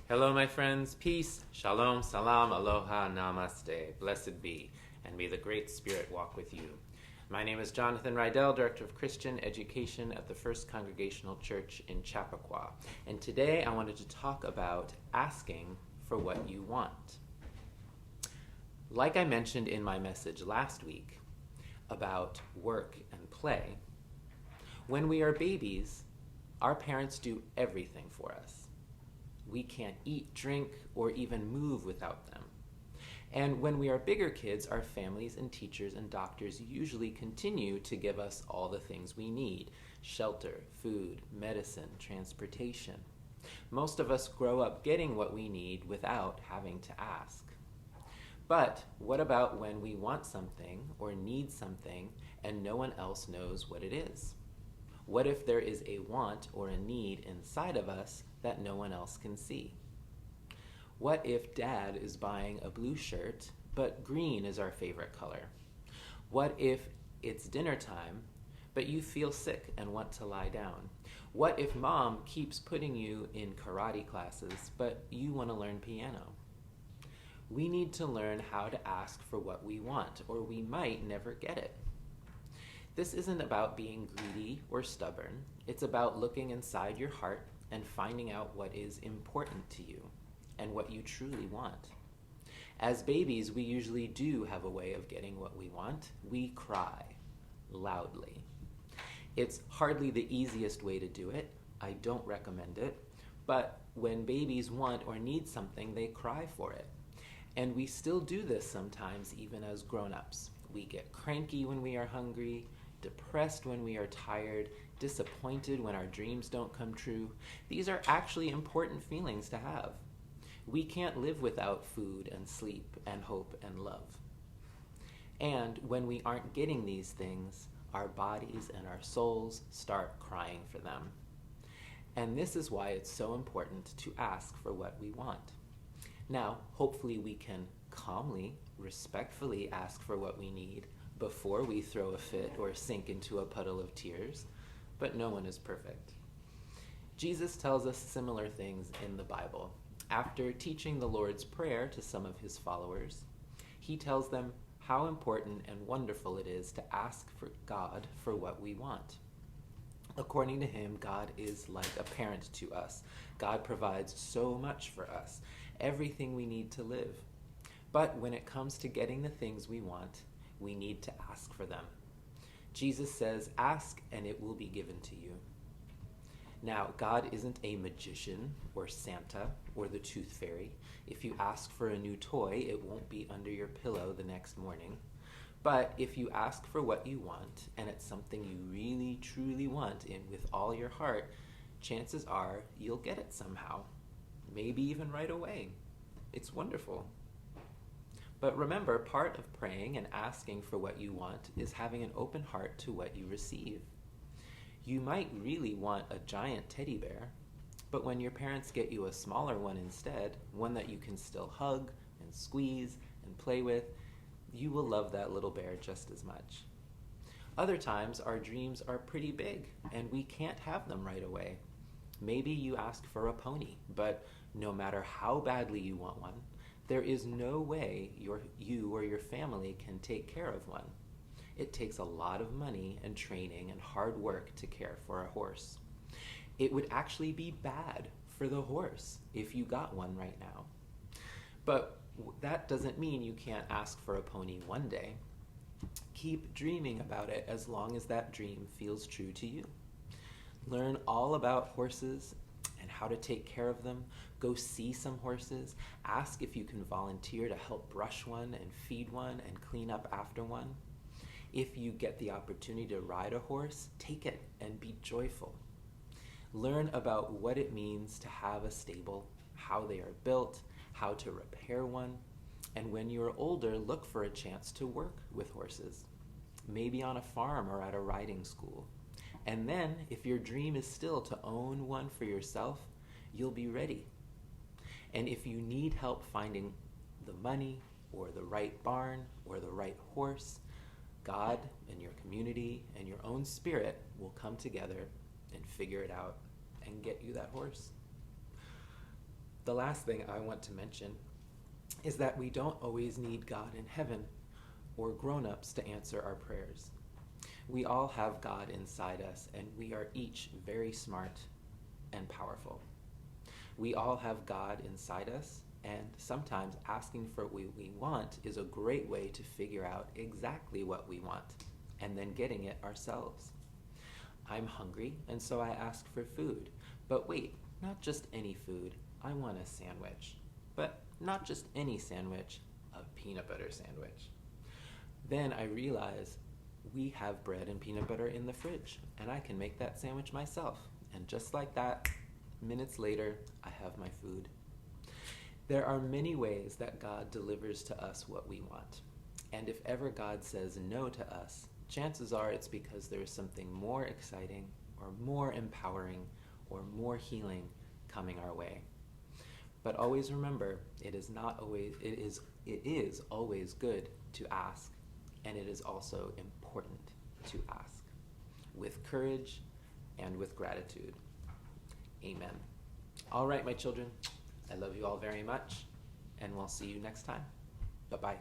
Hello, my friends. Peace, shalom, salam, aloha, namaste. Blessed be, and may the Great Spirit walk with you. My name is Jonathan Rydell, Director of Christian Education at the First Congregational Church in Chappaqua. And today I wanted to talk about asking for what you want. Like I mentioned in my message last week about work and play, when we are babies, our parents do everything for us. We can't eat, drink, or even move without them. And when we are bigger kids, our families and teachers and doctors usually continue to give us all the things we need: shelter, food, medicine, transportation. Most of us grow up getting what we need without having to ask. But what about when we want something or need something and no one else knows what it is? What if there is a want or a need inside of us that no one else can see? What if Dad is buying a blue shirt, but green is our favorite color? What if it's dinner time, but you feel sick and want to lie down? What if Mom keeps putting you in karate classes, but you want to learn piano? We need to learn how to ask for what we want, or we might never get it. This isn't about being greedy or stubborn. It's about looking inside your heart and finding out what is important to you and what you truly want. As babies, we usually do have a way of getting what we want. We cry loudly. It's hardly the easiest way to do it. I don't recommend it. But when babies want or need something, they cry for it. And we still do this sometimes, even as grown-ups. We get cranky when we are hungry, depressed when we are tired, disappointed when our dreams don't come true. These are actually important feelings to have. We can't live without food and sleep and hope and love. And when we aren't getting these things, our bodies and our souls start crying for them. And this is why it's so important to ask for what we want. Now, hopefully we can calmly, respectfully ask for what we need before we throw a fit or sink into a puddle of tears, but no one is perfect. Jesus tells us similar things in the Bible. After teaching the Lord's Prayer to some of his followers, he tells them how important and wonderful it is to ask for God for what we want. According to him, God is like a parent to us. God provides so much for us, everything we need to live. But when it comes to getting the things we want, we need to ask for them. Jesus says, "Ask and it will be given to you." Now, God isn't a magician or Santa or the tooth fairy. If you ask for a new toy, it won't be under your pillow the next morning. But if you ask for what you want, and it's something you really, truly want with all your heart, chances are you'll get it somehow. Maybe even right away. It's wonderful. But remember, part of praying and asking for what you want is having an open heart to what you receive. You might really want a giant teddy bear, but when your parents get you a smaller one instead, one that you can still hug and squeeze and play with, you will love that little bear just as much. Other times, our dreams are pretty big, and we can't have them right away. Maybe you ask for a pony, but no matter how badly you want one, there is no way you or your family can take care of one. It takes a lot of money and training and hard work to care for a horse. It would actually be bad for the horse if you got one right now. But that doesn't mean you can't ask for a pony one day. Keep dreaming about it as long as that dream feels true to you. Learn all about horses and how to take care of them. Go see some horses. Ask if you can volunteer to help brush one and feed one and clean up after one. If you get the opportunity to ride a horse, take it and be joyful. Learn about what it means to have a stable, how they are built, how to repair one, and when you're older, look for a chance to work with horses, maybe on a farm or at a riding school. And then, if your dream is still to own one for yourself, you'll be ready. And if you need help finding the money or the right barn or the right horse, God and your community and your own spirit will come together and figure it out and get you that horse. The last thing I want to mention is that we don't always need God in heaven or grown-ups to answer our prayers. We all have God inside us, and we are each very smart and powerful. We all have God inside us, and sometimes asking for what we want is a great way to figure out exactly what we want, and then getting it ourselves. I'm hungry, and so I ask for food. But wait, not just any food. I want a sandwich. But not just any sandwich, a peanut butter sandwich. Then I realize we have bread and peanut butter in the fridge, and I can make that sandwich myself. And just like that, minutes later, I have my food. There are many ways that God delivers to us what we want. And if ever God says no to us, chances are it's because there is something more exciting or more empowering or more healing coming our way. But always remember, it is always good to ask, and it is also important to ask with courage and with gratitude. Amen. All right, my children, I love you all very much, and we'll see you next time. Bye-bye.